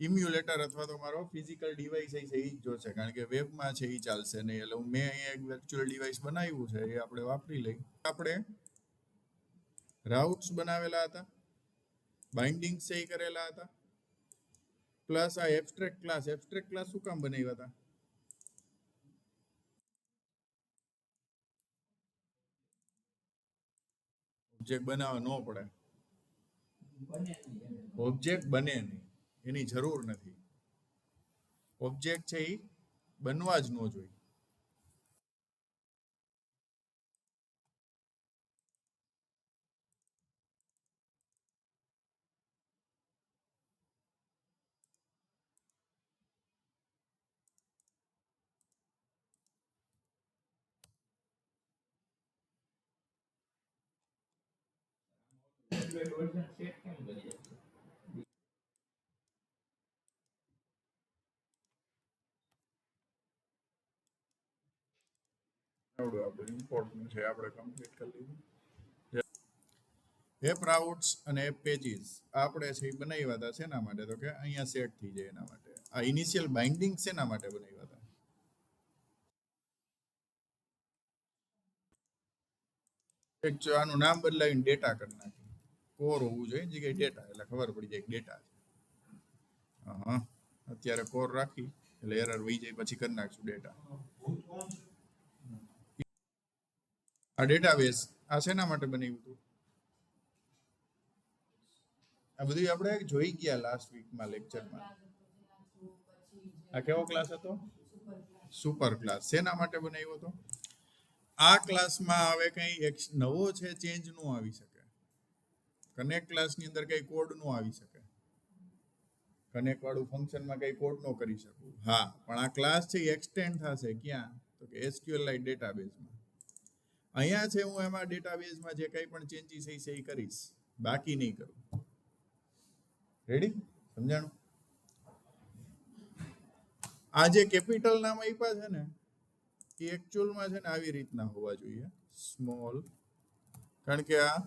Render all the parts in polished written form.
Emulator અથવા તો મારો ફિઝિકલ ડિવાઇસ છે એ જ જોશે, કારણ કે વેબમાં છે એ ચાલશે નહીં. એટલે મેં અહીંયા એક વર્ચ્યુઅલ ડિવાઇસ બનાવ્યું છે, એ આપણે વાપરી લઈ. આપણે રાઉટ્સ બનાવેલા હતા, બાઇન્ડિંગ્સ છે એ કરેલા હતા, પ્લસ આ એબ્સ્ટ્રેક્ટ ક્લાસ શું કામ બનાવ્યા હતા? ઓબ્જેક્ટ બનાવવા ન પડે, ઓબ્જેક્ટ બને નહીં, એની જરૂર નથી. ઓબ્જેક્ટ છે એ બનવા જ ન જોઈએ. આવડું આપણું ઇમ્પોર્ટન્ટ છે, આપણે કમ્પ્લીટ કરી લીધું. એપ રાઉટ્સ અને એપ પેજીસ આપણે છે એ બનાવ્યા હતા શેના માટે? તો કે અહીંયા સેટ થઈ જાય એના માટે. આ ઇનિશિયલ બાઇન્ડિંગ શેના માટે બનાવ્યા હતા? એક આનું નામ બદલાવીને ડેટા કરી નાખ્યું. કોર હોવું જોઈએ જગ્યાએ ડેટા, એટલે ખબર પડી જાય ડેટા છે. હા, અત્યારે કોર રાખી એટલે એરર વહી જાય, પછી કરી નાખશું ડેટા. આ ડેટાબેઝ આ શેના માટે બનાવ્યું હતું? આ બધું આપણે જોઈ ગયા લાસ્ટ વીકમાં લેક્ચરમાં. આ કેવો ક્લાસ હતો? Super class. શેના માટે બનાવ્યો હતો? આ ક્લાસમાં હવે કંઈ નવો છે ચેન્જ ન આવી શકે. કનેક્ટ ક્લાસની અંદર કંઈ કોડ ન આવી શકે. કનેક્ટ વાળું ફંક્શનમાં કંઈ કોડ ન કરી શકું. હા, પણ આ ક્લાસ છે એ એક્સટેન્ડ થશે ક્યાં? તો કે SQLite ડેટાબેઝમાં. અહીંયા છે હું એમાં ડેટાબેઝમાં જે કંઈ પણ ચેન્જીસ છે એ કરીશ, બાકી નહીં કરું. રેડી? સમજાણું? આ જે કેપિટલ નામ આપ્યા છે ને એ એકચ્યુઅલમાં છે ને આવી રીતના હોવા જોઈએ, સ્મોલ. કારણ કે આ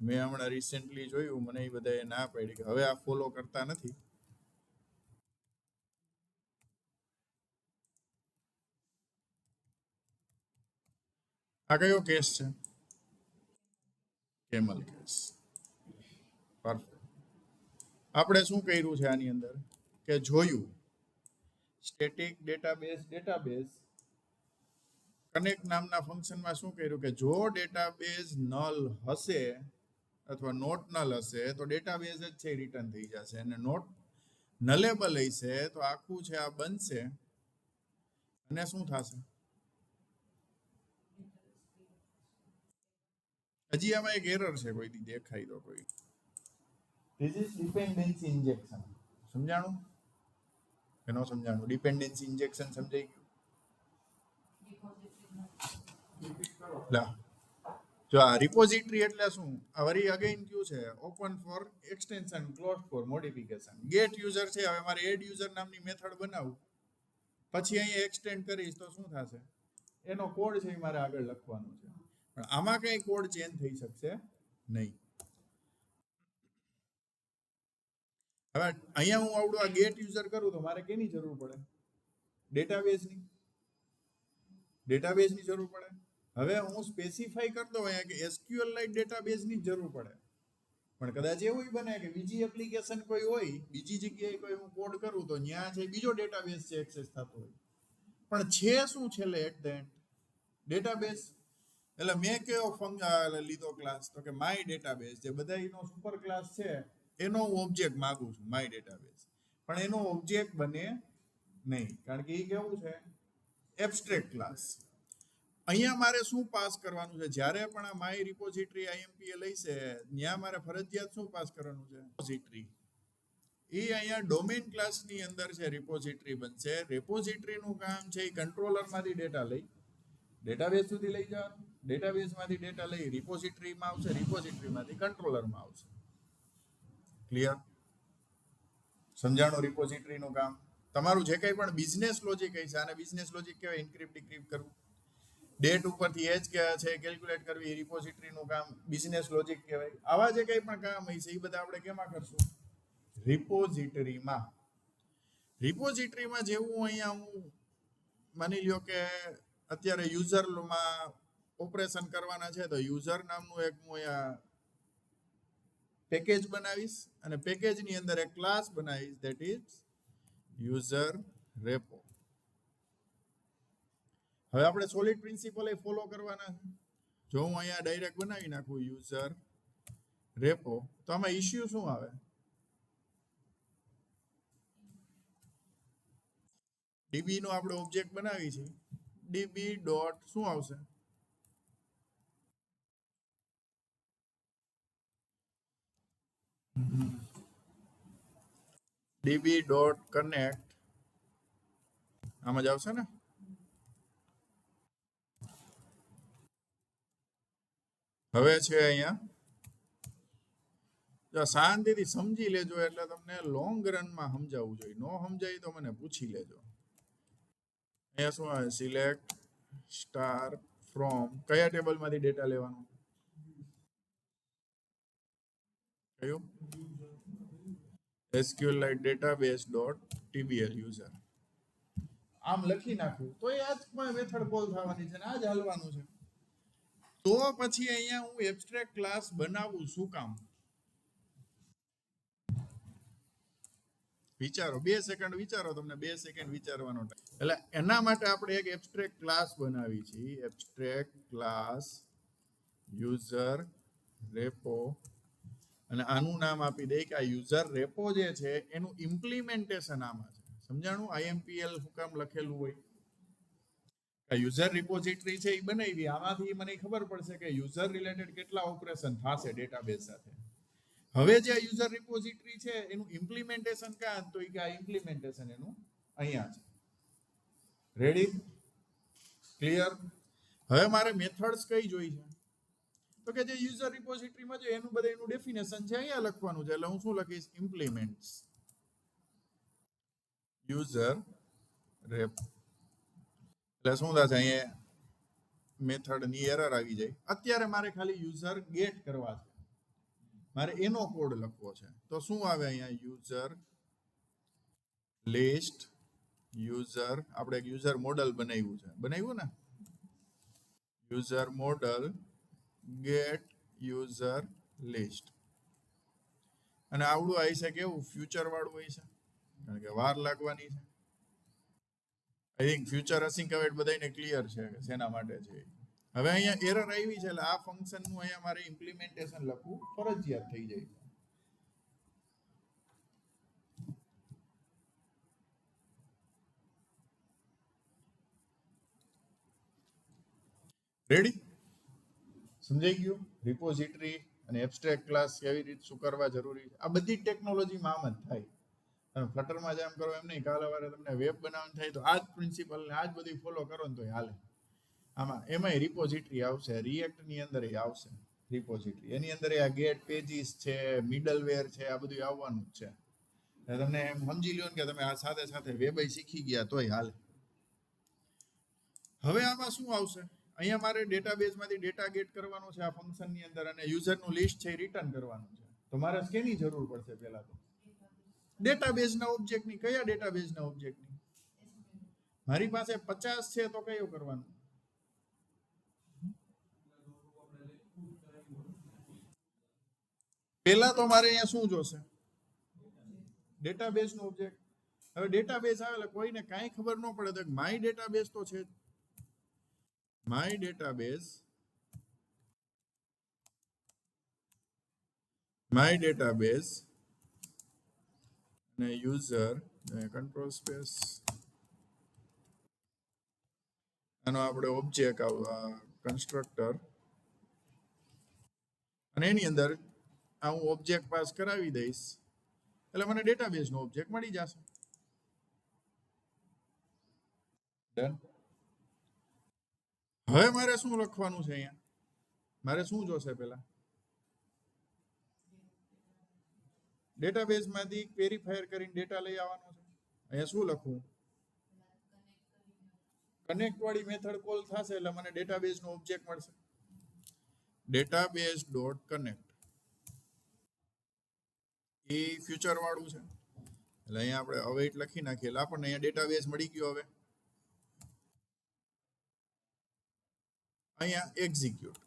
મેં હમણાં રિસેન્ટલી જોયું, મને એ બધાએ ના પાડી કે હવે આ ફોલો કરતા નથી. આ કયો કેસ છે? Camel case. પરફેક્ટ. આપણે શું કર્યું છે આની અંદર કે જોયું સ્ટેટિક ડેટાબેઝ કનેક્ટ નામના ફંક્શનમાં શું કર્યું કે જો ડેટાબેઝ નલ હશે અથવા નોટ નલ હશે તો ડેટાબેઝ જ છે રિટર્ન થઈ જશે, અને નોટ નલેબલ હશે તો આખું છે આ બનશે અને શું થશે? હજી આમાં એક એરર છે, કોઈ દી દેખાય તો કોઈ. This is dependency injection. સમજાણું કે ન સમજાણું? ડિપેન્ડન્સી ઇન્જેક્શન સમજાઈ ગયું? જો આ રિપોઝિટરી એટલે શું? આ વરી અગેન કયું છે? Open for extension, close for modification. Get user છે, હવે મારે એડ યુઝર નામની મેથડ બનાવું, પછી અહીંયા એક્સટેન્ડ કરીશ તો શું થશે? એનો કોડ છે એ મારે આગળ લખવાનો છે, પણ આમાં કઈ કોડ ચેન્જ થઈ શકશે નહીં. હવે અહીંયા હું આવડું આ ગેટ યુઝર કરું તો મારે કેની જરૂર પડે? ડેટાબેઝની જરૂર પડે. હવે હું સ્પેસિફાઈ કરતો હોય કે SQLite ડેટાબેઝની જરૂર પડે, પણ કદાચ એવું બને કે બીજી એપ્લિકેશન કોઈ હોય, બીજી જગ્યાએ કોઈ હું કોડ કરું તો ત્યાં છે બીજો ડેટાબેઝ છે એક્સેસ થતો હોય, પણ છે શું છેલ્લે એટ ધ એન્ડ? ડેટાબેઝ. એટલે મેં કયો લીધો ક્લાસ? તો કે માય ડેટાબેઝ, જે બધાનો સુપર ક્લાસ છે એનો હું ઓબ્જેક્ટ માંગુ છું, માય ડેટાબેઝ. પણ એનો ઓબ્જેક્ટ બને નહીં, કારણ કે એ કેવું છે? Abstract class. અહીંયા મારે શું પાસ કરવાનું છે? જ્યારે પણ આ માય રિપોઝિટરી IMPA લઈશે ત્યાં મારે ફરજિયાત શું પાસ કરવાનું છે? રિપોઝિટરી. એ અહીંયા ડોમેન ક્લાસની અંદર છે રિપોઝિટરી બનશે. રિપોઝિટરીનું કામ છે એ કંટ્રોલરમાંથી ડેટા લઈ ડેટાબેઝ સુધી લઈ જવાનું, ડેટાબેઝમાંથી ડેટા લઈ રિપોઝિટરીમાં આવશે, રિપોઝિટરીમાંથી કંટ્રોલરમાં આવશે. ક્લિયર? સમજાણું રિપોઝિટરીનું કામ? તમારું જે કંઈ પણ બિઝનેસ લોજિક હશે, આને બિઝનેસ લોજિક કહેવાય. ઇન્ક્રિપ્ટ ડિક્રિપ્ટ કરવું, ડેટ ઉપરથી એજ કે છે કેલ્ક્યુલેટ કરવી, રિપોઝિટરીનું કામ બિઝનેસ લોજિક કહેવાય. આવા જે કંઈ પણ કામ હશે એ બધા આપણે કેમાં કરશું? રિપોઝિટરીમાં જેવું અહીંયા હું માની લ્યો કે અત્યારે યુઝરમાં ઓપરેશન કરવાના છે તો યુઝર નામનું એક હું અહીંયા પેકેજ બનાવીશ અને પેકેજની અંદર એક ક્લાસ બનાવીશ ધેટ ઇઝ યુઝર રેપો. હવે આપણે સોલિડ પ્રિન્સિપલ એ ફોલો કરવાના છે. જો હું અહીંયા ડાયરેક્ટ બનાવી નાખું યુઝર રેપો તો આમાં ઇશ્યુ શું આવે? ડીબી નો આપણે ઓબ્જેક્ટ બનાવી છે ડીબી ડોટ શું આવશે? ડીબી ડોટ કનેક્ટ આમ જ આવશે ને? હવે છે અહીંયા જો શાંતિથી સમજી લેજો એટલે તમને લોંગ રનમાં સમજાવવું જોઈએ. નો સમજાય તો મને પૂછી લેજો. અહીંયા શું આવે? સિલેક્ટ સ્ટાર ફ્રોમ કયા ટેબલમાંથી ડેટા લેવાનો? કયું? SQLite database dot tbl user. આમ લખી નાખું તો એ આ જ મેથડ કોલ થવાની છે ને આ જ હાલવાનું છે. તો પછી અહીંયા હું એબ્સ્ટ્રેક્ટ ક્લાસ બનાવું શું કામ? વિચારો 2 સેકન્ડ વિચારો, તમને 2 સેકન્ડ વિચારવાનો ટાઈમ. એટલે એના માટે આપણે એક એબ્સ્ટ્રેક્ટ ક્લાસ બનાવી છે. એબ્સ્ટ્રેક્ટ ક્લાસ યુઝર રેપો અને આનું નામ આપી દે કે આ યુઝર રેપો જે છે એનું ઇમ્પ્લિમેન્ટેશન આમાં છે. સમજાણું? IMPL શું કામ લખેલું હોય? આ યુઝર રિપોઝિટરી છે એ બનાવી આમાંથી મને ખબર પડશે કે યુઝર રિલેટેડ કેટલા ઓપરેશન થશે ડેટાબેઝ સાથે. હવે જે યુઝર રિપોઝિટરી છે એનું ઇમ્પ્લિમેન્ટેશન ક્યાં? તો એ કે આ ઇમ્પ્લિમેન્ટેશન એનું અહીંયા છે. રેડી? ક્લિયર? હવે મારે મેથડ્સ કઈ જોઈ છે? તો કે જે યુઝર રિપોઝિટરીમાં છે એનું બધું એનું ડેફિનેશન છે અહીંયા લખવાનું છે. એટલે હું શું લખીશ? ઇમ્પ્લિમેન્ટ્સ યુઝર રેપ. એટલે શું થશે? અહીંયા મેથડની એરર આવી જાય. અત્યારે મારે ખાલી યુઝર ગેટ કરવા છે, મારે એનો કોડ લખવો છે. તો શું આવે અહીંયા? User list user. આપણે એક યુઝર મોડલ બનાવ્યું છે, બનાવ્યું ને? User model get user list. અને આવડું આવી છે કેવું? ફ્યુચર વાળું હોય છે કારણ કે વાર લાગવાની છે. આઈ થિંક ફ્યુચર અસિંકવેટ બધાને ક્લિયર છે કે શેના માટે છે. હવે અહીંયા એરર આવી છે એટલે આ ફંક્શનનું અહીંયા મારે ઇમ્પ્લિમેન્ટેશન લખવું ફરજિયાત થઈ જાય છે. રેડી? સમજાઈ ગયું? રિપોઝિટરી અને એબ્સ્ટ્રેક્ટ ક્લાસ કેવી રીતે શું કરવા જરૂરી છે? આ બધી ટેકનોલોજીમાં આમ જ થાય. તમે ફ્લટરમાં જેમ કરો એમ નહીં. કાલે વારે તમને વેબ બનાવવાનું થાય તો આ જ પ્રિન્સિપલ ને આ જ બધી ફોલો કરો ને તો હાલે. આમાં એમાંય રિપોઝિટરી આવશે. રિએક્ટની અંદર આવશે રિપોઝિટરી. એની અંદર આ ગેટ પેજીસ છે, મિડલવેર છે, આ બધું આવવાનું જ છે. તમને એમ સમજી લ્યો ને કે તમે આ સાથે સાથે વેબ શીખી ગયા તોય હાલે. હવે આમાં શું આવશે? અહીંયા મારે ડેટાબેઝમાંથી ડેટા ગેટ કરવાનો છે આ ફંક્શનની અંદર અને યુઝરનું લિસ્ટ છે એ રિટર્ન કરવાનું છે. તો મારે શેની જરૂર પડશે? પહેલા તો ડેટાબેઝના ઓબ્જેક્ટની. કયા ડેટાબેઝના ઓબ્જેક્ટની? મારી પાસે 50 છે તો કયો કરવાનું? પહેલા તો મારે અહીંયા શું જોશે? ડેટાબેઝનો ઓબ્જેક્ટ. હવે ડેટાબેઝ આવે એટલે કોઈને કાંઈ ખબર ન પડે તો માય ડેટાબેઝ તો છે જ. માય ડેટાબેઝ અને યુઝર કંટ્રોલ સ્પેસ આનો આપણે ઓબ્જેક્ટ કન્સ્ટ્રક્ટર અને એની અંદર આ હું ઓબ્જેક્ટ પાસ કરાવી દઈશ એટલે મને ડેટાબેઝનો ઓબ્જેક્ટ મળી જશે. ડન. હવે મારે શું લખવાનું છે અહીંયા? મારે શું જોશે? પહેલા ડેટાબેઝમાંથી વેરીફાયર કરીને ડેટા લઈ આવવાનો છે. અહીંયા શું લખવું? કનેક્ટ વાળી મેથડ કોલ થશે એટલે મને ડેટાબેઝનો ઓબ્જેક્ટ મળશે. Database dot connect. એ ફ્યુચર વાળું છે. એટલે અહીંયા આપણે અવેઇટ લખી નાખીએ એટલે આપણને અહીંયા ડેટાબેઝ મળી ગયો. હવે અહીંયા એક્ઝિક્યુટ.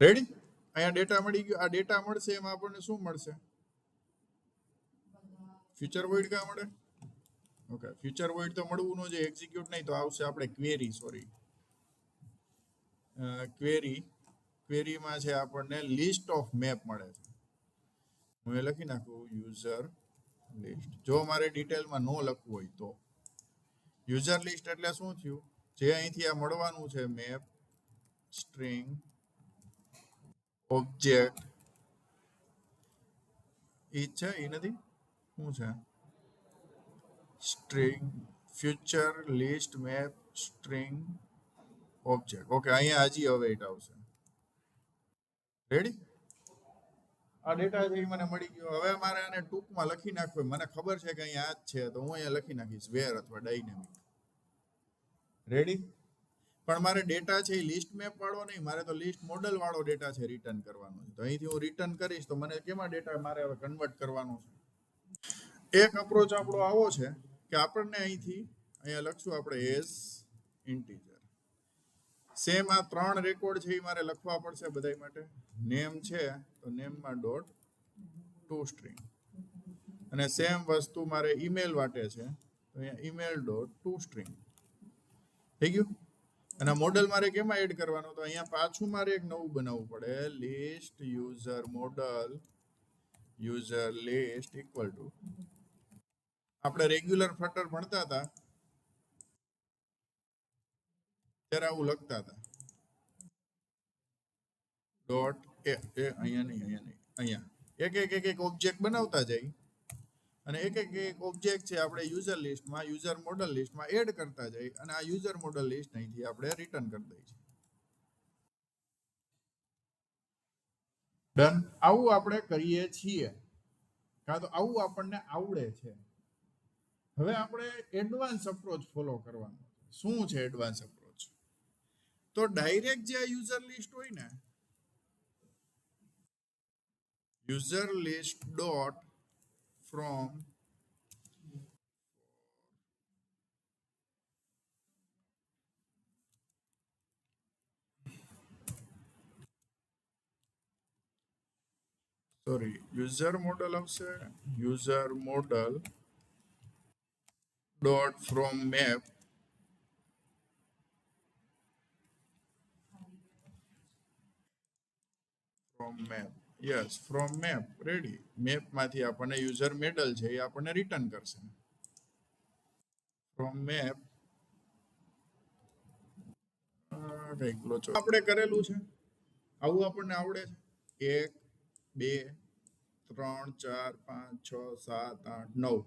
રેડી? અહીંયા ડેટા મળી ગયો. આ ડેટા મળશે એમાં આપણને શું મળશે? ફ્યુચર વોઇડ ક્યાં મળે? ઓકે, ફ્યુચર વોઇડ તો મળવું ન જોઈએ. એક્ઝિક્યુટ નહીં તો આવશે આપણે ક્વેરી. સોરી, ક્વેરીમાં છે આપણને લિસ્ટ ઓફ મેપ મળે છે. હું એ લખી નાખું યુઝર લિસ્ટ. જો મારે ડિટેલમાં ન લખવું હોય તો યુઝર લિસ્ટ એટલે શું થયું? જે અહીંથી આ મળવાનું છે મેપ સ્ટ્રિંગ ઓબ્જેક્ટ એ છે, એ નથી. શું છે? String future list map string object. Okay, અહીંયા હજી અવેઇટ આવશે. રેડી? આ ડેટા છે એ મને મળી ગયો. હવે મારે આને ટૂંકમાં લખી નાખવું. મને ખબર છે કે અહીંયા આ જ છે તો હું અહીંયા લખી નાખીશ વેર અથવા ડાયનેમિક. રેડી? પણ મારે ડેટા છે એ લિસ્ટ મેપ વાળો નહીં, મારે તો લિસ્ટ મોડલ વાળો ડેટા છે રિટર્ન કરવાનો છે. તો અહીંથી હું રિટર્ન કરીશ તો મને કેમાં ડેટા મારે હવે કન્વર્ટ કરવાનો છે? એક અપ્રોચ આપણો આવો છે કે આપણને અહીંથી અહીંયા લખશું આપણે એઝ ઇન્ટીજર. સેમ આ 3 રેકોર્ડ છે એ મારે લખવા પડશે બધા માટે. નેમ છે તો નેમમાં ડોટ ટુ સ્ટ્રિંગ, અને સેમ વસ્તુ મારે ઈમેલ માટે છે તો અહીંયા ઈમેલ ડોટ ટુ સ્ટ્રિંગ. થઈ ગયું? અને મોડલ મારે કેમાં એડ કરવાનો? તો અહીંયા પાછું મારે એક નવું બનાવવું પડે. List user model user list equal to, આપણે રેગ્યુલર ફ્લટર ભણતા હતા ત્યારે આવું લખતા હતા. ડોટ અહીંયા નહીં, અહીંયા એક ઓબ્જેક્ટ બનાવતા જાય અને એક ઓબ્જેક્ટ છે આપણે યુઝર લિસ્ટમાં યુઝર મોડલ લિસ્ટમાં એડ કરતા જાય અને આ યુઝર મોડલ લિસ્ટ અહીંથી આપણે રિટર્ન કરી દઈએ છીએ. ડન. આવું આપણે કરીએ છીએ, કાં તો આવું આપણને આવડે છે. હવે આપણે એડવાન્સ અપ્રોચ ફોલો કરવાનો. શું છે એડવાન્સ અપ્રોચ? તો ડાયરેક્ટ જે આ યુઝર લિસ્ટ હોય ને, user list dot from user model આવશે. User model dot from map yes from map. Ready? મેપમાંથી આપણને યુઝર મોડલ છે એ આપણને રિટર્ન કરશે. ફ્રોમ મેપ કંઈક લોચો આપણે કરેલું છે. આવું આપણને આવડે છે. 1 2 3 4 5 6 7 8 9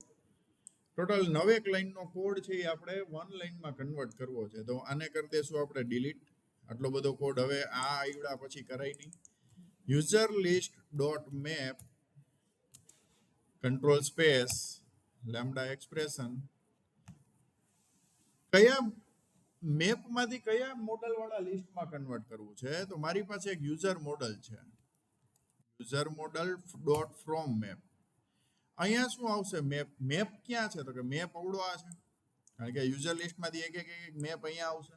ટોટલ 9 લાઈનનો કોડ છે એ આપણે 1 લાઈનમાં કન્વર્ટ કરવો છે. તો આને કરી દેશું આપણે ડિલીટ. આટલો બધો કોડ હવે આ આવડા પછી કરાય નહીં. User list dot map control space lambda expression. કયા મેપમાંથી કયા મોડલ વાળા લિસ્ટમાં કન્વર્ટ કરવું છે? તો મારી પાસે એક યુઝર મોડલ છે. User model dot from map. અહીંયા શું આવશે? મેપ ક્યાં છે? તો કે મેપ અવડો આ છે, કારણ કે યુઝર લિસ્ટમાંથી એક મેપ અહીંયા આવશે.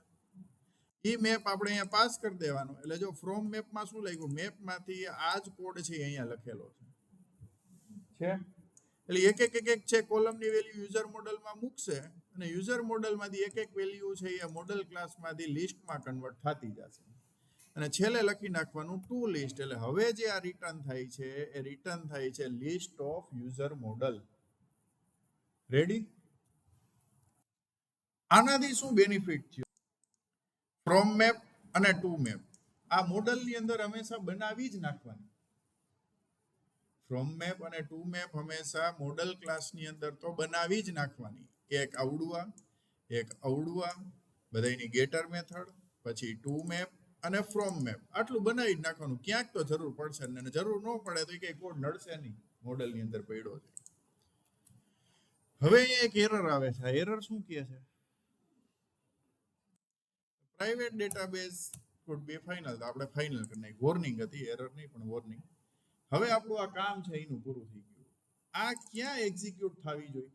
એ મેપ આપણે અહીંયા પાસ કરી દેવાનો. એટલે જો ફ્રોમ મેપમાં શું લખ્યું? મેપમાંથી આ જ કોડ છે અહીંયા લખેલો છે. એટલે એક છે કોલમની વેલ્યુ યુઝર મોડલમાં મૂકશે અને યુઝર મોડલમાંથી એક વેલ્યુ છે એ મોડલ ક્લાસમાંથી લિસ્ટમાં કન્વર્ટ થતી જશે અને છેલ્લે લખી નાખવાનું ટુ લિસ્ટ. એટલે હવે જે આ રિટર્ન થાય છે એ રિટર્ન થાય છે list of user model. Ready? આનાથી શું બેનિફિટ થયો? ફ્રોમ મેપ અને ટુ મેપ આ મોડલની અંદર હંમેશા બનાવી જ નાખવાની. ફ્રોમ મેપ અને ટુ મેપ હંમેશા મોડલ ક્લાસની અંદર તો બનાવી જ નાખવાની. એક અવડુઆ બધાની ગેટર મેથડ, પછી ટુ મેપ અને ફ્રોમ મેપ, આટલું બનાવી જ નાખવાનું. ક્યાંક તો જરૂર પડશે ને જરૂર ન પડે તો એ કઈ કોડ નડશે નહીં. મોડેલની અંદર પડ્યો છે. હવે અહીંયા એક એરર આવે છે. આ એરર શું કહે છે? Private database could be final. તો આપણે ફાઇનલ કરી નાખી. વોર્નિંગ હતી, એરર નહીં પણ વોર્નિંગ. હવે આપણું આ કામ છે એનું પૂરું થઈ ગયું. આ ક્યાં એક્ઝિક્યુટ થવી જોઈએ?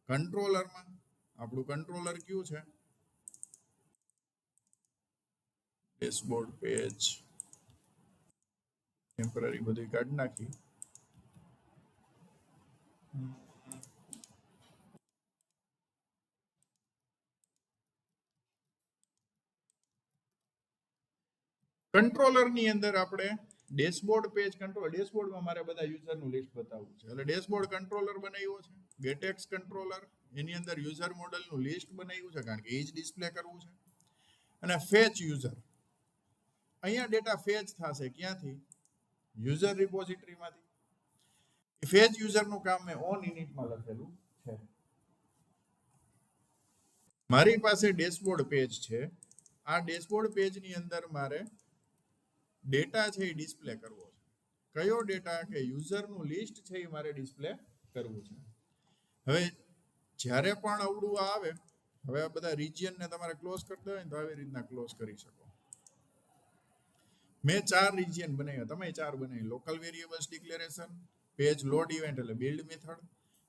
કંટ્રોલરમાં. આપણું કંટ્રોલર કયું છે? Dashboard page. ટેમ્પરરી બધું કાઢી નાખી. કંટ્રોલર ની અંદર આપણે ડેશબોર્ડ પેજ કંટ્રોલ. ડેશબોર્ડમાં મારે બધા યુઝરનું લિસ્ટ બતાવવું છે. એટલે ડેશબોર્ડ કંટ્રોલર બનાવ્યો છે. ગેટેક્સ કંટ્રોલર એની અંદર યુઝર મોડલનું લિસ્ટ બનાવ્યું છે, કારણ કે એ જ ડિસ્પ્લે કરવું છે. અને ફેચ યુઝર, અહીંયા ડેટા ફેચ થશે ક્યાંથી? યુઝર રિપોઝિટરીમાંથી. ફેચ યુઝરનું કામ મેં ઓન ઇનિટમાં લખેલું છે. મારી પાસે ડેશબોર્ડ પેજ છે. આ ડેશબોર્ડ પેજની અંદર મારે ડેટા છે એ ડિસ્પ્લે કરવો છે. કયો ડેટા? કે યુઝરનું લિસ્ટ છે એ મારે ડિસ્પ્લે કરવું છે. હવે જ્યારે પણ અવળું આવે, હવે આ બધા રિજિયનને તમારે ક્લોઝ કરતા હોય ને તો આવી રીતના ક્લોઝ કરી શકો. મેં 4 રિજિયન બનાવ્યા, તમે 4 બનાવી. Local variables declaration, page load event એટલે બિલ્ડ મેથડ,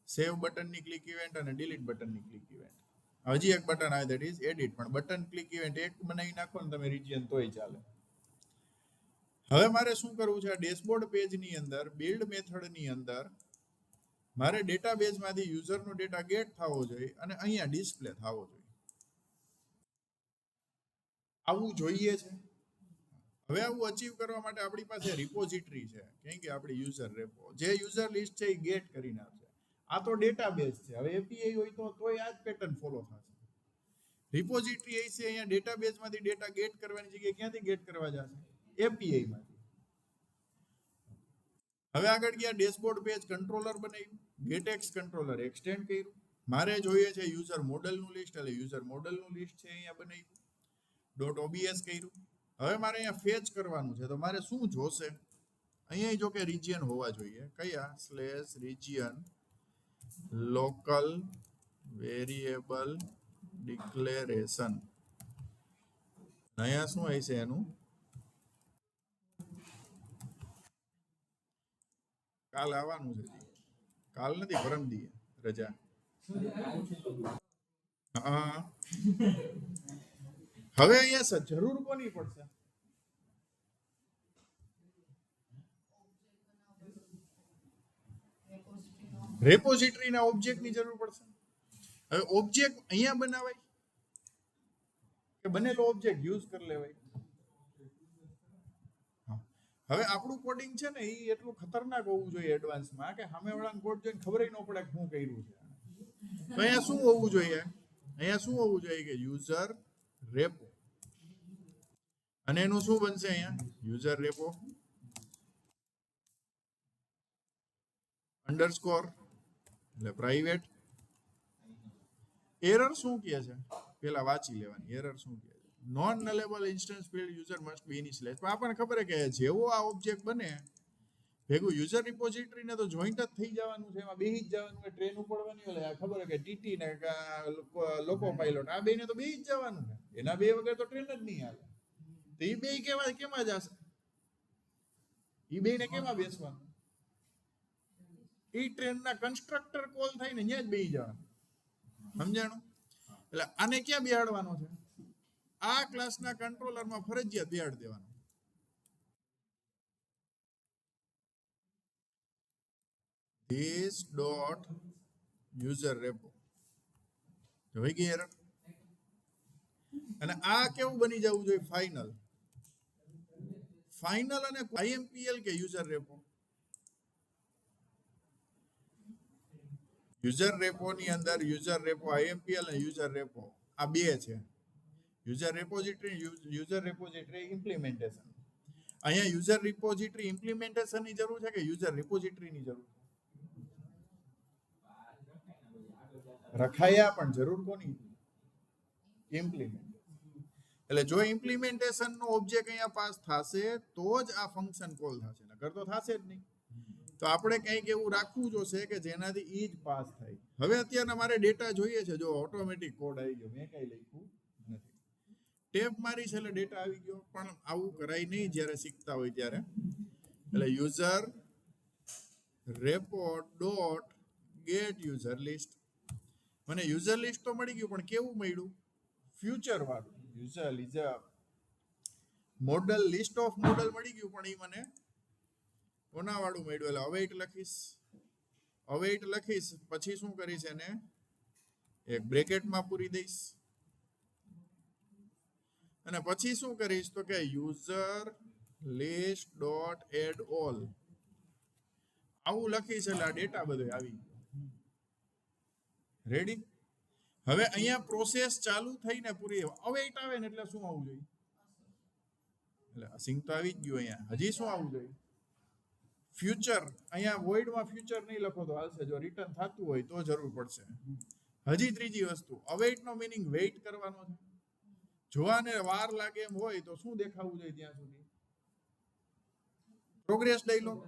સેવ બટનની ક્લિક ઇવેન્ટ અને ડિલીટ બટનની ક્લિક ઇવેન્ટ. હજી એક બટન આવે દેટ ઇઝ એડિટ, પણ બટન ક્લિક ઇવેન્ટ એક બનાવી નાખો ને તમે રિજિયન તોય ચાલે. હવે મારે શું કરવું છે? આ ડેશબોર્ડ પેજની અંદર બિલ્ડ મેથડની અંદર મારે ડેટાબેઝમાંથી યુઝરનો ડેટા ગેટ થવો જોઈએ અને અહીંયા ડિસ્પ્લે થવો જોઈએ. આવું જોઈએ છે. હવે આવું અચીવ કરવા માટે આપણી પાસે રિપોઝિટરી છે, કેમ કે આપણી યુઝર રેપો જે યુઝર લિસ્ટ છે એ ગેટ કરીને આપશે. આ તો ડેટાબેઝ છે. હવે એપીઆઈ હોય તોય આ જ પેટર્ન ફોલો થશે. રિપોઝિટરી એ છે, અહીંયા ડેટાબેઝમાંથી ડેટા ગેટ કરવાની જગ્યાએ ક્યાંથી ગેટ કરવા જશે? એપીઆઈ માંથી. હવે આગળ ગયા, ડેશબોર્ડ પેજ કંટ્રોલર બનાવ્યું, ગેટેક્સ કંટ્રોલર એક્સટેન્ડ કર્યું. મારે જોઈએ છે યુઝર મોડલનું લિસ્ટ, એટલે યુઝર મોડલનું લિસ્ટ છે અહીંયા બનાવ્યું. ડોટ ઓબીએસ કર્યું. હવે મારે અહીંયા ફેચ કરવાનું છે, તો મારે શું જોશે? અહીંયા જો કે રિજિયન હોવા જોઈએ. કયા? Slash region local variable declaration. અહીંયા શું હશે એનું? કાલ આવવાનું છે. કાલ નથી, પરમદી રજા. હા, હવે અહીંયા જરૂર કોની પડશે? રેપોઝિટરીના ઓબ્જેક્ટની જરૂર પડશે. હવે ઓબ્જેક્ટ અહીંયા બનાવાય કે બનેલો ઓબ્જેક્ટ યુઝ કરી લેવાય? હવે આપણું કોડિંગ છે ને એ એટલું ખતરનાક હોવું જોઈએ એડવાન્સમાં કે સામેવાળાને કોડ જોઈને ખબર ન પડે કે શું કર્યું છે. તો અહીંયા શું હોવું જોઈએ? અહીંયા શું હોવું જોઈએ કે યુઝર રેપો, અને એનું શું બનશે અહીંયા? યુઝર રેપો અંડરસ્કોર એટલે પ્રાઇવેટ. એરર શું કહે છે? પેલા વાંચી લેવાની. એરર શું કહે છે? Non nullable instance field user must be initialise. પણ આપણને ખબર છે કે જેવો આ ઓબ્જેક્ટ બને ભેગું યુઝર રિપોઝિટરીને તો જોઈન્ટ જ થઈ જવાનું છે, એમાં બેહી જ જવાનું છે. ટ્રેન ઉપડવાની હોય ખબર કે ટીટી ને લોકો પાયલોટ આ બેને તો બેહી જ જવાનું છે. એના બે વગર તો ટ્રેન જ નહીં આવે. તો એ બે કેમાં જશે? એ બે ને કેમાં બેસવાનું? એ ટ્રેનના કન્સ્ટ્રક્ટર કોલ થાય ને ત્યાં જ બેહી જવાનું. સમજાણું? એટલે આને ક્યાં બેહાડવાનો છે? આ ક્લાસના કંટ્રોલરમાં ફરજિયાત બેહાડી દેવાનું. this dot user repo જોઈ ગઈ એરર. અને આ કેવું બની જવું જોઈએ? ફાઇનલ. ફાઇનલ અને IMPL કે યુઝર રેપો? યુઝર રેપો ની અંદર યુઝર રેપો IMPL અને યુઝર રેપો આ બે છે. User repository, user repository implementation. અહીંયા યુઝર રિપોઝિટરી ઇમ્પ્લિમેન્ટેશન ની જરૂર છે કે યુઝર રિપોઝિટરી ની જરૂર છે? રખાયા પણ જરૂર કોની? ઇમ્પ્લિમેન્ટ. એટલે જો ઇમ્પ્લિમેન્ટેશન નો ઓબ્જેક્ટ અહીંયા પાસ થશે તો જ આ ફંક્શન કોલ થશે. નકર તો થશે જ નહીં. તો આપણે કંઈક એવું રાખવું જોશે કે જેનાથી ઈ જ પાસ થાય. હવે અત્યારે મારે ડેટા જોઈએ છે, જો ઓટોમેટિક કોડ આવી ગયો, મેં કઈ લખ્યું નથી. ટેપ મારી છે એટલે ડેટા આવી ગયો, પણ આવું કરાય નહીં જ્યારે શીખતા હોય ત્યારે. એટલે user report dot get user list, મને યુઝર લિસ્ટ તો મળી ગયું, પણ કેવું મળ્યું? ફ્યુચર વાળું. User is a model, list of model મળી ગયું, પણ એ મને કોના વાળું મળ્યું? એટલે અવેઇટ લખીશ, અવેઇટ લખીશ, પછી શું કરીશ? એને એક બ્રેકેટમાં પૂરી દઈશ, અને પછી શું કરીશ તો કે user list dot add all, આવું લખીશ એટલે આ ડેટા બધો આવી ગયો. રેડી? હવે અહીંયા પ્રોસેસ ચાલુ થઈને પૂરી અવેઇટ આવે ને એટલે શું આવવું જોઈએ? એટલે અસિંક તો આવી જ ગયું. અહીંયા હજી શું આવવું જોઈએ? ફ્યુચર. અહીંયા વોઇડમાં ફ્યુચર નહીં લખો તો હાલશે, જો રિટર્ન થતું હોય તો જરૂર પડશે. હજી ત્રીજી વસ્તુ, અવેઇટનો મીનિંગ વેઇટ કરવાનો છે. જોવાને વાર લાગે એમ હોય તો શું દેખાવું જોઈએ ત્યાં સુધી? Progress dialog.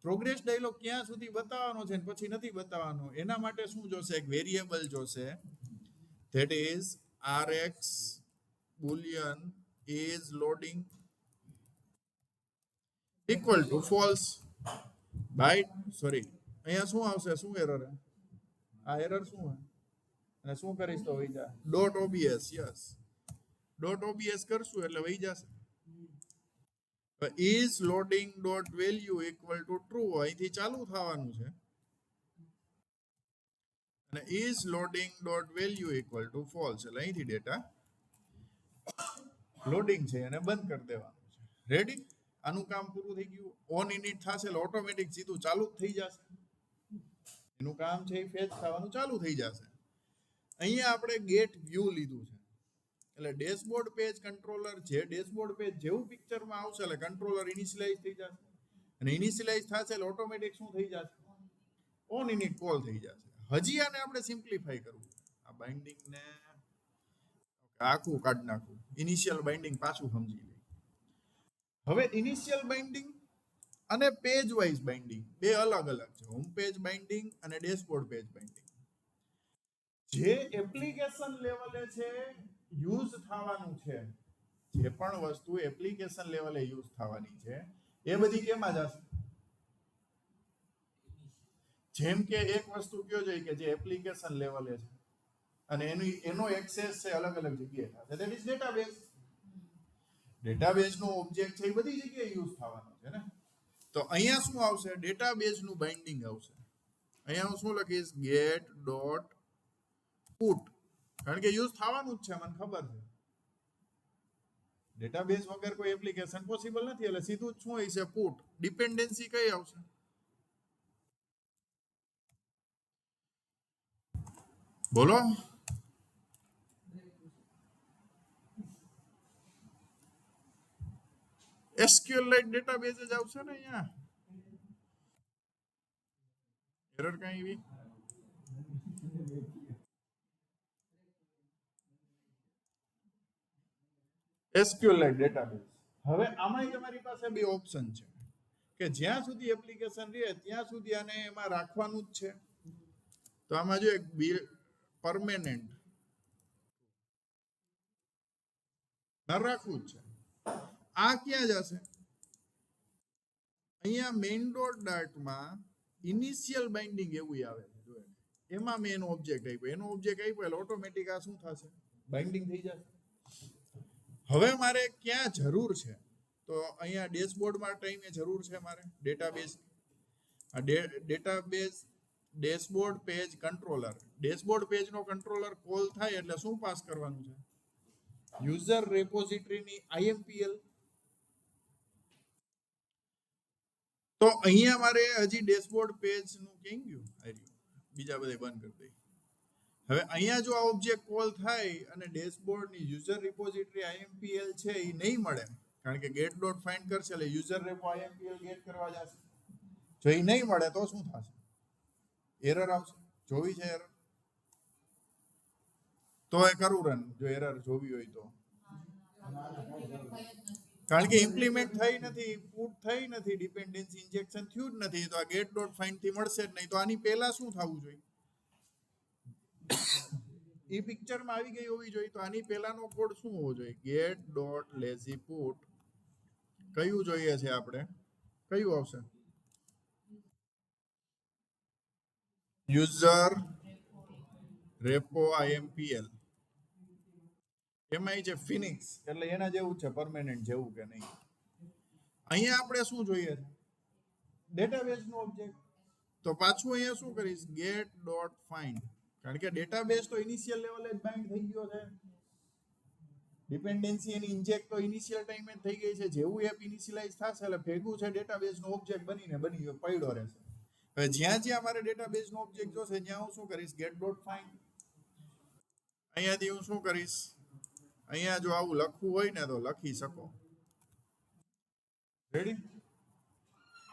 પ્રોગ્રેસ ડાયલોગ ક્યાં સુધી બતાવવાનો છે ને પછી નથી બતાવવાનો, એના માટે શું જોશે? એક વેરિયેબલ જોશે, that is rx boolean is loading equal to false by sorry અહીંયા શું આવશે? શું એરર? આ એરર શું હે? અને શું કરીશ તો વહી જા ડોટ ઓબીએસ. યસ, ડોટ ઓબીએસ કરશું એટલે વહી જશે. is loading dot value equal to true, અહીંથી ચાલુ થવાનું છે, અને is loading dot value equal to false, એટલે અહીંથી ડેટા લોડિંગ છે એને બંધ કરી દેવાનું છે. રેડી? આનું કામ પૂરું થઈ ગયું. ઓન ઇનિટ થશે એટલે ઓટોમેટિક સીધું ચાલુ જ થઈ જશે. એનું કામ છે એ ફેચ થવાનું ચાલુ થઈ જશે. અહીંયા આપણે ગેટ વ્યૂ લીધું છે, એટલે ડેશબોર્ડ પેજ કંટ્રોલર, જે ડેશબોર્ડ પેજ જેવું પિક્ચરમાં આવશે એટલે કંટ્રોલર ઇનિશિયલાઇઝ થઈ જશે, અને ઇનિશિયલાઇઝ થશે એટલે ઓટોમેટિક શું થઈ જશે? ઓન ઇનિટ કોલ થઈ જશે. હજી આને આપણે સિમ્પ્લિફાઈ કરવું, આ બાઇન્ડિંગ ને આખું કાઢી નાખવું, ઇનિશિયલ બાઇન્ડિંગ પાછું સમજી લઈએ. હવે ઇનિશિયલ બાઇન્ડિંગ અને પેજ વાઇઝ બાઇન્ડિંગ બે અલગ અલગ છે. હોમ પેજ બાઇન્ડિંગ અને ડેશબોર્ડ પેજ બાઇન્ડિંગ. જે એપ્લિકેશન લેવલે છે યુઝ થવાનું છે, જે પણ વસ્તુ એપ્લિકેશન લેવલે યુઝ થવાની છે એ બધી કેમાં જશે? જેમ કે એક વસ્તુ કયો જોઈએ કે જે એપ્લિકેશન લેવલે છે અને એનો એક્સેસ છે અલગ અલગ જગ્યાએ થશે, ધેટ ઇઝ ડેટાબેઝ. ડેટાબેઝનો ઓબ્જેક્ટ છે એ બધી જગ્યાએ યુઝ થવાનો છે ને. તો અહીંયા શું આવશે? ડેટાબેઝનું બાઇન્ડિંગ આવશે. અહીંયા હું શું લખીશ? ગેટ ડોટ પુટ, કારણ કે યુઝ થવાનું જ છે, મને ખબર છે. ડેટાબેઝ વગર કોઈ એપ્લિકેશન પોસિબલ નથી, એટલે સીધું જ શું હોય છે? પુટ. ડિપેન્ડન્સી કઈ આવશે? બોલો. SQLite ડેટાબેઝ જ આવશે ને અહીંયા. એરર કઈ એવી? SQLite database. હવે આમાં તમારી પાસે બે ઓપ્શન છે કે જ્યાં સુધી એપ્લિકેશન રહે ત્યાં સુધી આને એમાં રાખવાનું જ છે. તો આમાં જો એક પરમેનન્ટ રાખવું જ છે. આ ક્યાં જશે? અહીંયા મેઇન ડોટ ડાર્ટમાં ઇનિશિયલ બાઇન્ડિંગ એવું આવે છે, જો એમાં મેં એનો ઓબ્જેક્ટ આપ્યો, એનો ઓબ્જેક્ટ આપ્યો એટલે ઓટોમેટિક આ શું થશે? બાઇન્ડિંગ થઈ જશે. હવે મારે ક્યાં જરૂર છે? તો અહીંયા ડેશબોર્ડમાં ટાઈમે જરૂર છે મારે ડેટાબેઝ. આ database dashboard page controller. Dashboard પેજનો કંટ્રોલર કોલ થાય એટલે શું પાસ કરવાનું છે? યુઝર રેપોઝિટરીની IMPL. તો અહીંયા મારે હજી ડેશબોર્ડ પેજનું કેમ ગયું? બીજા બધા બંધ કરી દઈ. હવે અહીંયા જો આ ઓબ્જેક્ટ કોલ થાય અને ડેશબોર્ડની યુઝર રિપોઝિટરી IMPL છે એ નહીં મળે, કારણ કે ગેટ ડોટ ફાઇન્ડ કરશે એટલે યુઝર રેપો IMPL ગેટ કરવા જશે. જો એ નહીં મળે તો શું થશે? એરર આવશે. જોવી છે એરર? તો એ કરું રન, જો એરર જોવી હોય તો. કારણ કે ઇમ્પ્લિમેન્ટ થઈ નથી, પુટ થઈ નથી, ડિપેન્ડન્સી ઇન્જેક્શન થયું જ નથી, તો આ ગેટ ડોટ ફાઇન્ડ થી મળશે જ નહીં. તો આની પહેલા શું થવું જોઈએ? એ પિક્ચરમાં આવી ગઈ હોવી જોઈએ. તો આની પહેલાનો કોડ શું હોવો જોઈએ? ગેટ ડોટ લેઝી પુટ કયું જોઈએ છે આપણે? કયું આવશે? User repo IMPL. એમાં છે ફિનિક્સ, એટલે એના જેવું છે, પરમેનન્ટ જેવું કે નહીં. અહીંયા આપણે શું જોઈએ છે? ડેટાબેઝ નો ઓબ્જેક્ટ. તો પાછું અહીંયા શું કરીશ? Get dot find. કારણ કે ડેટાબેઝ તો ઇનિશિયલ લેવલે જ બાઇન્ડ થઈ ગયો છે. ડિપેન્ડન્સી એની ઇન્જેક્ટ તો ઇનિશિયલ ટાઈમે જ થઈ ગઈ છે. જેવું એપ ઇનિશિયલાઇઝ થશે એટલે ભેગું છે ડેટાબેઝ નો ઓબ્જેક્ટ બની પડ્યો રહેશે. હવે જ્યાં જ્યાં મારે ડેટાબેઝ નો ઓબ્જેક્ટ જોશે ત્યાં હું શું કરીશ? Get dot find. અહીંયાથી હું શું કરીશ? અહીંયા જો આવું લખવું હોય ને તો લખી શકો. રેડી?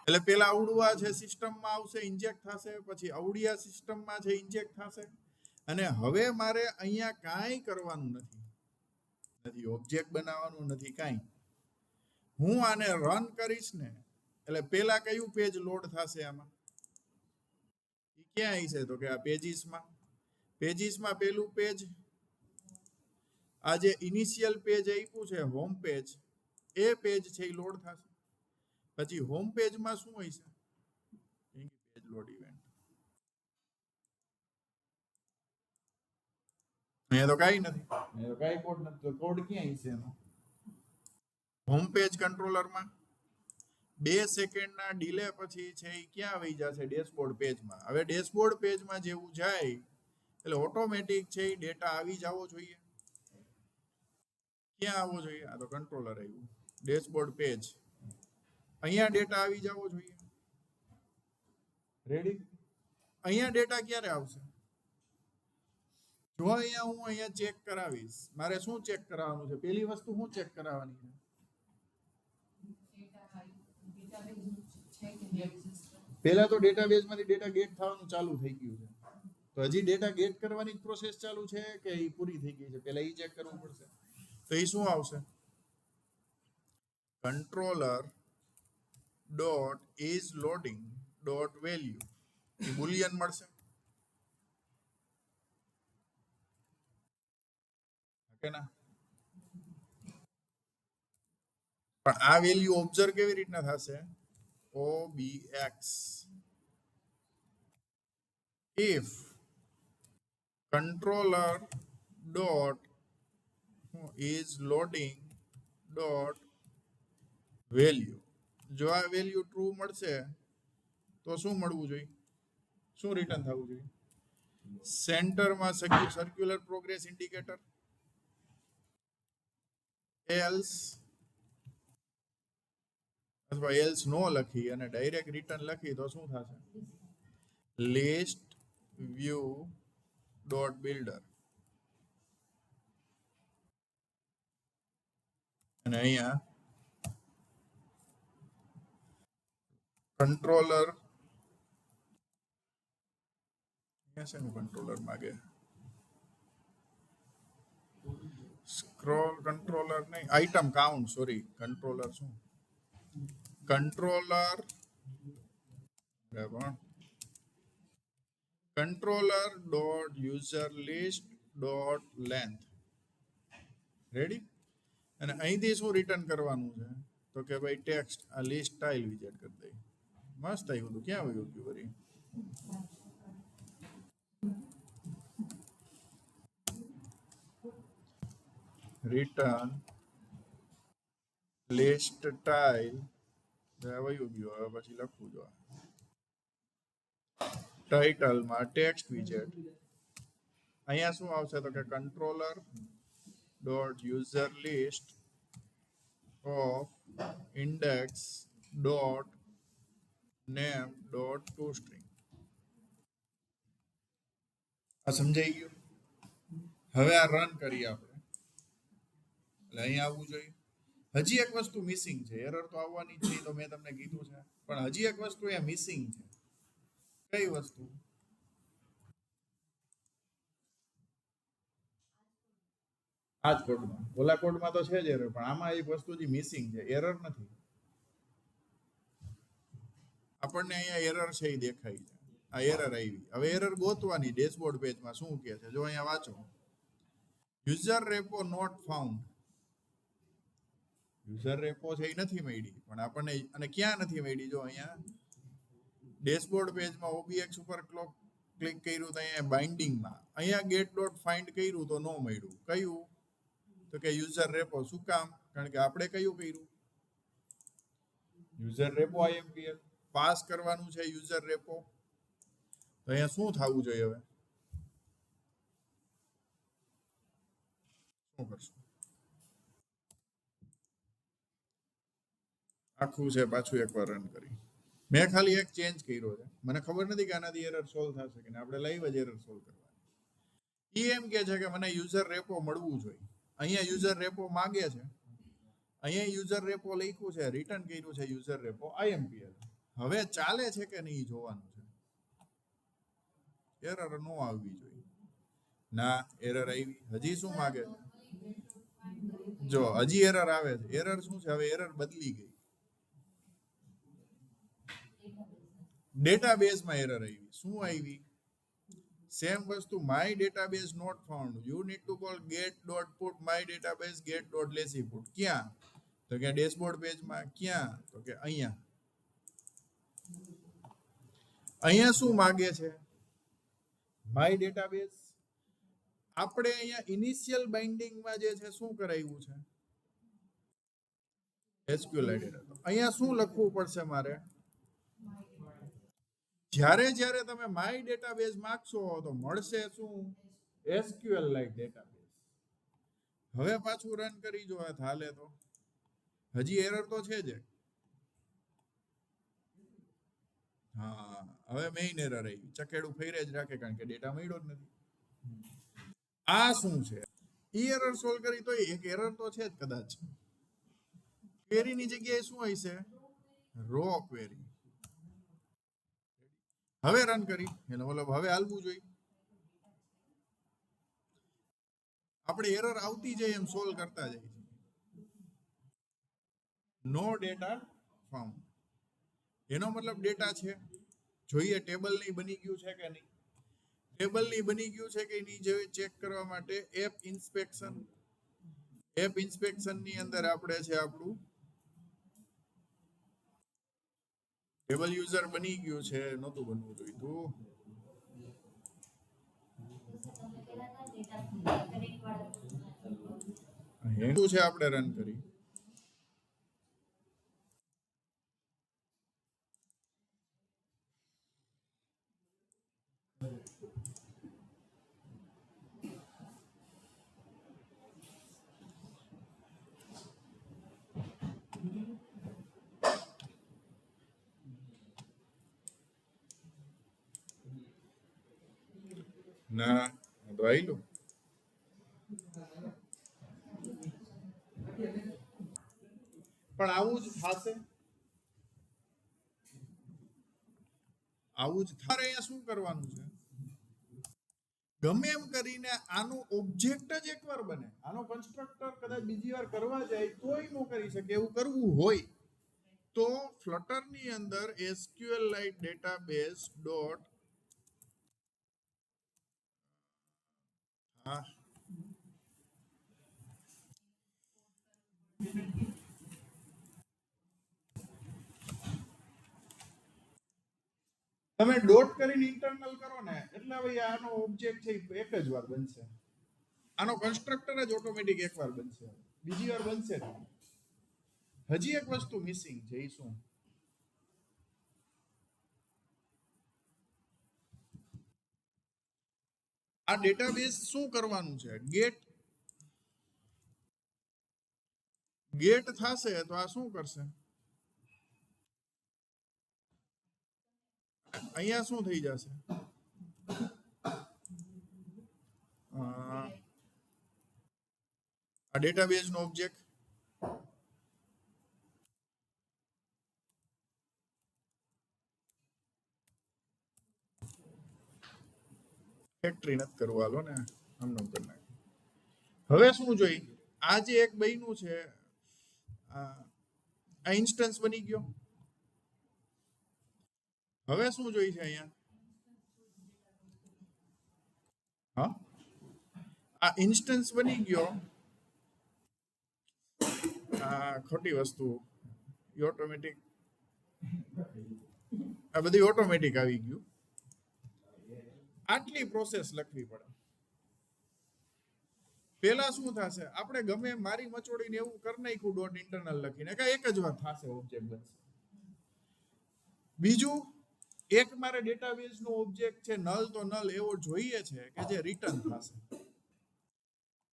એટલે પેલા અવળું છે સિસ્ટમમાં આવશે, ઇન્જેક્ટ થશે, પછી અવળિયા સિસ્ટમમાં છે ઇન્જેક્ટ થશે. અને હવે મારે અહીંયા કાંઈ કરવાનું નથી, ઓબ્જેક્ટ બનાવવાનું નથી કાંઈ. હું આને રન કરીશ ને એટલે પેલા કયું પેજ લોડ થશે આમાં? એ ક્યાં આવી છે? તો કે આ પેજીસમાં પેલું પેજ, આ જે ઇનિશિયલ પેજ આપ્યું છે હોમ પેજ, એ પેજ છે એ લોડ થશે. પછી હોમ પેજમાં શું હોય છે? Page load event. અહીંયા તો કાંઈ નથી, અહીંયા તો કાંઈ કોડ નથી. તો કોડ ક્યાં છે એનો? હોમ પેજ કંટ્રોલરમાં 2 સેકન્ડના ડીલે પછી છે એ ક્યાં આવી જશે? ડેશબોર્ડ પેજમાં. હવે ડેશબોર્ડ પેજમાં જેવું જાય એટલે ઓટોમેટિક છે એ ડેટા આવી જવો જોઈએ. ક્યાં આવવો જોઈએ? આ તો કંટ્રોલર આવ્યું. ડેશબોર્ડ પેજ, અહીંયા ડેટા આવી જવો જોઈએ. રેડી? અહીંયા ડેટા ક્યારે આવશે? જો અહીંયા ચેક કરાવીશ, મારે શું ચેક કરાવવાનું છે? પેલી વસ્તુ શું ચેક કરાવવાની છે? પહેલા તો ડેટાબેઝમાંથી ડેટા ગેટ થવાનું ચાલુ થઈ ગયું છે. તો હજી ડેટા ગેટ કરવાની પ્રોસેસ ચાલુ છે કે એ પૂરી થઈ ગઈ છે? પહેલા એ ચેક કરવું પડશે. તો એ શું આવશે? Controller dot is loading dot value, A Boolean મળશે કે ના? પણ આ વેલ્યુ ઓબ્ઝર્વ કેવી રીતના થશે? OBX if controller dot is loading dot value. જો આ વેલ્યુ ટ્રુ મળશે તો શું મળવું જોઈએ? શું રિટર્ન થવું જોઈએ? સેન્ટરમાં સર્ક્યુલર પ્રોગ્રેસ ઇન્ડિકેટર. એલ્સ અથવા એલ્સ નો લખી અને ડાયરેક્ટ રિટર્ન લખી તો શું થશે? List view dot builder. અને અહીંયા કંટ્રોલર, શેનું કંટ્રોલર માગે? સ્ક્રોલ કંટ્રોલર નહીં, આઇટમ કાઉન્ટ. સોરી, કંટ્રોલર શું? Controller controller dot user list dot length. Ready? અને અહીંથી શું રિટર્ન કરવાનું છે? તો કે ભાઈ ટેક્સ્ટ, આ લિસ્ટ સ્ટાઇલ વિઝેટ કરી દઈ. મસ્ત આવ્યું હતું. ક્યાં આવ્યું ગયું વળી? રિટર્ન લિસ્ટ સ્ટાઇલ વયું ગયું. હવે પછી લખવું જો ટાઇટલમાં ટેક્સ્ટ વિજેટ. અહીંયા શું આવશે? તો કે controller dot user list of index dot name dot to string. આ સમજાઈ ગયું? હવે આ રન કરીએ આપણે એટલે અહીંયા આવવું જોઈએ. હજી એક વસ્તુ મિસિંગ છે. એરર તો આવવાની છે તો મેં તમને કીધું છે, પણ હજી એક વસ્તુ અહીંયા મિસિંગ છે. કઈ વસ્તુ? આ જ કોડમાં, ઓલા કોડમાં તો છે જ એરર, પણ આમાં એક વસ્તુ જે મિસિંગ છે, એરર નથી. આપણને અહીંયા એરર છે એ દેખાય છે, આ એરર આવી. હવે એરર ગોતવાની ડેશબોર્ડ પેજમાં શું કહે છે, જો અહીંયા વાંચો, user repo not found. User repo છે એ નથી મળી, પણ આપણને, અને ક્યાં નથી મળી, જો અહીંયા ડેશબોર્ડ પેજમાં ઓબીએક્સ ઉપર ક્લિક કર્યું તો અહીંયા બાઇન્ડિંગમાં અહીંયા ગેટ ડોટ ફાઇન્ડ કર્યું તો ન મળ્યું. કયું? તો કે યુઝર રેપો. શું કામ? કારણ કે આપણે કયું કર્યું? યુઝર રેપો આઈએમપીએલ પાસ કરવાનું છે. યુઝર રેપો તો અહીંયા શું થવું જોઈએ? હવે શું કરશું? આખું છે પાછું એકવાર રન કરી. મેં ખાલી એક ચેન્જ કર્યો છે, મને ખબર નથી કે આનાથી એરર સોલ્વ થશે કે નહીં. આપણે લાઈવ જ એરર સોલ્વ કરવાની. એમ કે છે કે મને યુઝર રેપો મળવું જોઈએ. અહીંયા યુઝર રેપો માગે છે, અહીંયા યુઝર રેપો લખ્યું છે, રિટર્ન કર્યું છે યુઝર રેપો આઈએમપીએલ. હવે ચાલે છે કે નહીં જોવાનું છે. એરર નો આવવી જોઈએ. ના, એરર આવી. હજી શું માગે છે? જો હજી એરર આવે છે. એરર શું છે? હવે એરર બદલી ગઈ. ડેટાબેઝમાં એરર આવી. શું આવી? સેમ વસ્તુ, my database not found, you need to call get dot put my database get dot lazy put. ક્યાં? તો કે ડેશબોર્ડ પેજમાં. ક્યાં? તો કે અહીંયા. અહીંયા શું માગે છે? My database. આપણે અહીંયા ઇનિશિયલ બાઇન્ડિંગમાં જે છે શું કરાવ્યું છે? SQL data. અહીંયા શું લખવું પડશે મારે? જ્યારે તમે માય ડેટાબેઝ માંગશો તો મળશે શું? SQL like database. હવે પાછું રન કરી જો હાલે તો. હજી એરર તો છે જ. હા, હવે મેઇન એરર આવી. ચકેડું ફેરે જ રાખે, કારણ કે ડેટા મળ્યો જ નથી. આ શું છે? ઈ એરર સોલ્વ કરી તો એક એરર તો છે જ કદાચ. ક્વેરીની જગ્યાએ શું હશે? Row query. હવે રન કરી એનો મતલબ હવે હાલવું જોઈએ. આપણે એરર આવતી જાય એમ સોલ્વ કરતા જાય છે. નો ડેટા ફાઉન્ડ. એનો મતલબ ડેટા છે. જોઈએ ટેબલ નહીં બની ગયું છે કે નહીં. ટેબલ નહીં બની ગયું છે કે નહીં જોઈએ ચેક કરવા માટે એપ ઇન્સ્પેક્શન. એપ ઇન્સ્પેક્શન ની અંદર આપણે છે આપણું ટેબલ યુઝર બની ગયું છે, નહોતું બનવું જોઈતું. શું છે? આપણે રન કરી. ના તો આયલું. પણ આવું જ થશે. આવું જ થાય. અહીંયા શું કરવાનું છે? ગમે એમ કરીને આનું ઓબ્જેક્ટ જ એકવાર બને. આનો કન્સ્ટ્રક્ટર કદાચ બીજી વાર કરવા જાય તોય ન કરી શકે. એવું કરવું હોય તો ફ્લટરની અંદર SQLite database ડોટ તમે ડોટ કરીને ઇન્ટરનલ કરો ને એટલે ભાઈ આનો ઓબ્જેક્ટ છે એક જ વાર બનશે. આનો કન્સ્ટ્રક્ટર જ ઓટોમેટિક એકવાર બનશે, બીજી વાર બનશે નહીં. હજી એક વસ્તુ મિસિંગ છે. એ શું? આ ડેટાબેઝ શું કરવાનું છે? ગેટ થશે તો આ શું કરશે? અહીંયા શું થઈ જશે? આ ડેટાબેઝ નો ઓબ્જેક્ટ ફેક્ટરી નથી કરવું. હાલો ને આમનું કરી નાખે. હવે શું જોઈ, આ જે એક બન્યું છે, આ ઇન્સ્ટન્સ બની ગયો. હવે શું જોઈ છે અહીંયા? હા, આ ઇન્સ્ટન્સ બની ગયો. આ ખોટી વસ્તુ, ઓટોમેટિક, આ બધી ઓટોમેટિક આવી ગયું. આટલી પ્રોસેસ લખવી પડે. પેલા શું થશે, આપણે ગમે મારી મચોડીને એવું કરી નાખ્યું ડોટ ઇન્ટરનલ લખીને કે એક જ વાર થશે, ઓબ્જેક્ટ બનશે. બીજું, એક મારે ડેટાબેઝ નો ઓબ્જેક્ટ છે નલ તો નલ એવો જોઈએ છે કે જે રિટર્ન થશે.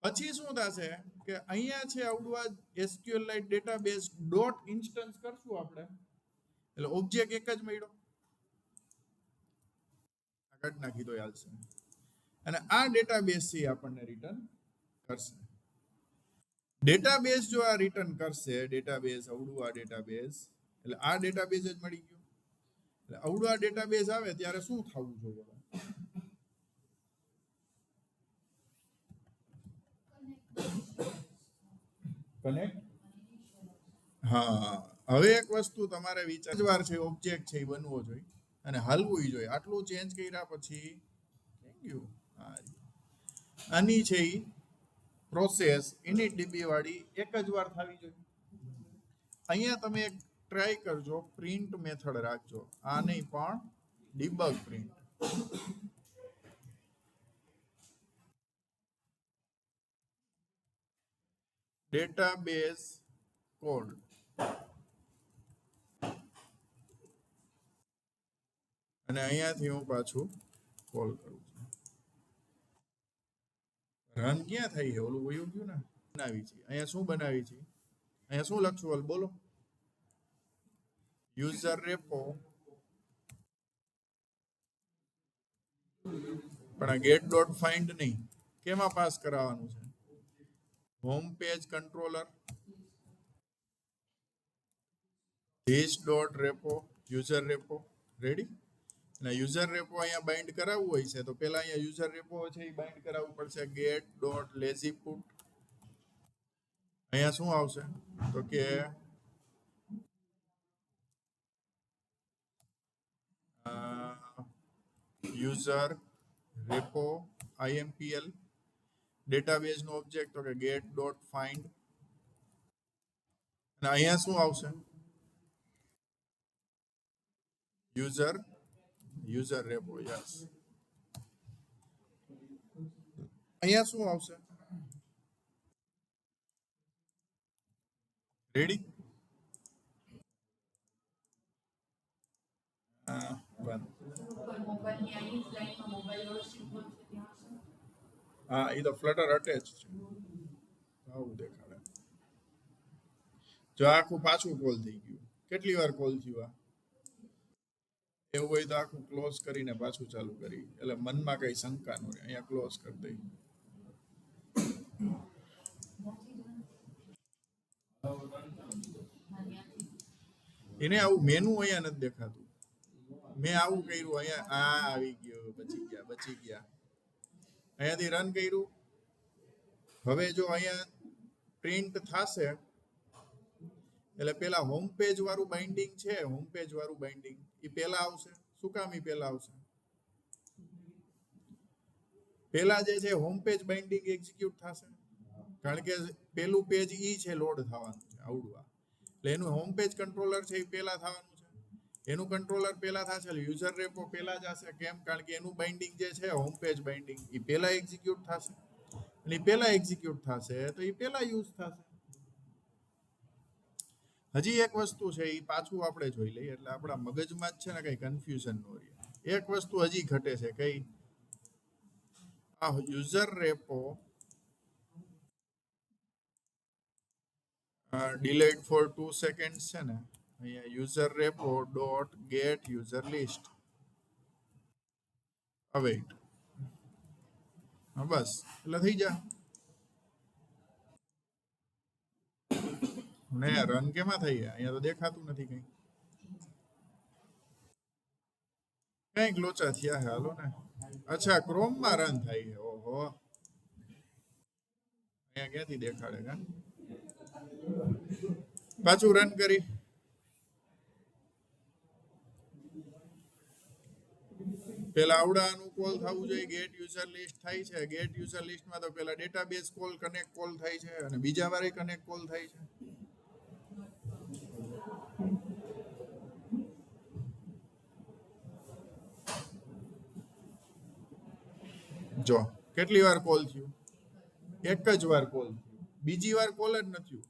પછી શું થશે કે અહીંયા છે આવડું આ SQLite ડેટાબેઝ ડોટ ઇન્સ્ટન્સ કરશું આપણે, એટલે ઓબ્જેક્ટ એક જ મળ્યો. કાઢ નાખી તો ચાલશે. અને આ ડેટાબેઝ થી આપણને રિટર્ન કરશે. ડેટાબેઝ જો આ રિટર્ન કરશે, ડેટાબેઝ આવડું આ ડેટાબેઝ, એટલે આ ડેટાબેઝ જ મળી ગયું. એટલે આવડું આ ડેટાબેઝ આવે ત્યારે શું થવું જોઈએ? કનેક્ટ. હા, હવે એક વસ્તુ તમારે વિચારવાર છે, ઓબ્જેક્ટ છે એ બનવો જોઈએ અને હાલવું જોઈએ. આટલું ચેન્જ કર્યા પછી થેન્ક યુ. આની છે એ પ્રોસેસ initdb વાળી એક જ વાર થવી જોઈએ. અહીંયા તમે એક ટ્રાય કરજો, પ્રિન્ટ મેથડ રાખજો, આ નહીં પણ ડિબગ પ્રિન્ટ. ડેટાબેઝ કોડ અને અહીંયાથી હું પાછું કોલ કરું છું. રન ક્યાં થઈ છે? ઓલું વયું ગયું ને. બનાવી છે અહીંયા શું બનાવી છે? અહીંયા શું લખશું? ઓલ બોલો. યુઝર રેપો, પણ આ ગેટ ડોટ ફાઇન્ડ નહીં. કેમાં પાસ કરાવવાનું છે? Home page controller this dot repo user repo. Ready? અને યુઝર રેપો અહીંયા બાઇન્ડ કરાવવું હોય છે તો પહેલા અહીંયા યુઝર રેપો છે એ બાઇન્ડ કરાવવું પડશે. Get dot lazy put. અહીંયા શું આવશે તો કે યુઝર રેપો IMPL. ડેટાબેઝ નો ઓબ્જેક્ટ તો કે ગેટ ડોટ ફાઇન્ડ. અને અહીંયા શું આવશે? User repo. યસ. અહીંયા શું આવશે? રેડી? હા, એ તો ફ્લટર અટેચ છે. આવું દેખાડે. જો આખું પાછું કોલ થઈ ગયું. કેટલી વાર કોલ થયું આ? એવું હોય તો આખું ક્લોઝ કરીને પાછું ચાલુ કરી, એટલે મનમાં કઈ શંકા ન હોય. અહીંયા ક્લોઝ કરી દઈ. એને આવું મેનુ અહીંયા નથી દેખાતું. મેં આવું કર્યું, અહીંયા આ આવી ગયો, બચી ગયા. અહીંયાથી રન કર્યું. હવે જો અહીંયા પ્રિન્ટ થશે એટલે પેલા હોમ પેજ વાળું બાઇન્ડિંગ છે, હોમ પેજ વાળું બાઇન્ડિંગ એ પેલા આવશે. શું કામ એ પેલા આવશે? પેલા જે છે હોમ પેજ બાઇન્ડિંગ એક્ઝિક્યુટ થશે, કારણ કે પેલું પેજ ઈ છે લોડ થવાનું છે આવડું આ. એટલે એનું હોમ પેજ કંટ્રોલર છે એ પેલા થવાનું છે. એનું કંટ્રોલર પેલા થશે એટલે યુઝર રેપો પેલા જ હશે. કેમ? કારણ કે એનું બાઇન્ડિંગ જે છે હોમ પેજ બાઇન્ડિંગ એ પેલા એક્ઝિક્યુટ થશે. અને પેલા એક્ઝિક્યુટ થશે તો એ પેલા યુઝ થશે. હજી એક વસ્તુ છે એ પાછું આપણે જોઈ લઈએ એટલે આપણા મગજમાં જ છે ને કઈ કન્ફ્યુઝન ન રહે. એક વસ્તુ હજી ઘટે છે. કઈ? આ user repo delayed for 2 seconds છે ને, અહીંયા user repo dot get user list await. બસ એટલે થઈ જાય ને. રન કેમાં થઈ ગયા? અહીંયા તો દેખાતું નથી કઈ. કઈક લોચા થયા છે. હાલો ને. અચ્છા, ક્રોમમાં રન થાય છે. ઓહો, અહીંયા ક્યાંથી દેખાડે કા પાછું રન કરી પેલા આવડાનું કોલ થવું જોઈએ ગેટ યુઝર લિસ્ટ થાય છે ગેટ યુઝર લિસ્ટમાં તો પેલા ડેટાબેઝ કોલ કનેક્ટ કોલ થાય છે અને બીજા વારે કનેક્ટ કોલ થાય છે જો કેટલી વાર કોલ થયું એક જ વાર કોલ થયું બીજી વાર કોલ જ નથી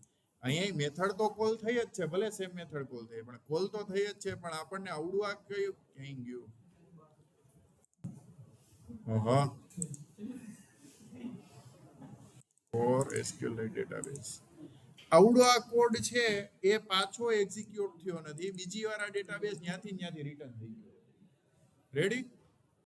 અહીંયા મેથડ તો કોલ થઈ જ છે ભલે સેમ મેથડ કોલ થઈ પણ કોલ તો થઈ જ છે પણ આપણને આવડું આ કયું ક્યાંય ગયું ફોર એસક્યુએલ ડેટાબેઝ આવડો આ કોડ છે એ પાછો એક્ઝિક્યુટ થયો નથી બીજી વાર આ ડેટાબેઝ ત્યાંથી રિટર્ન થઈ ગયો રેડી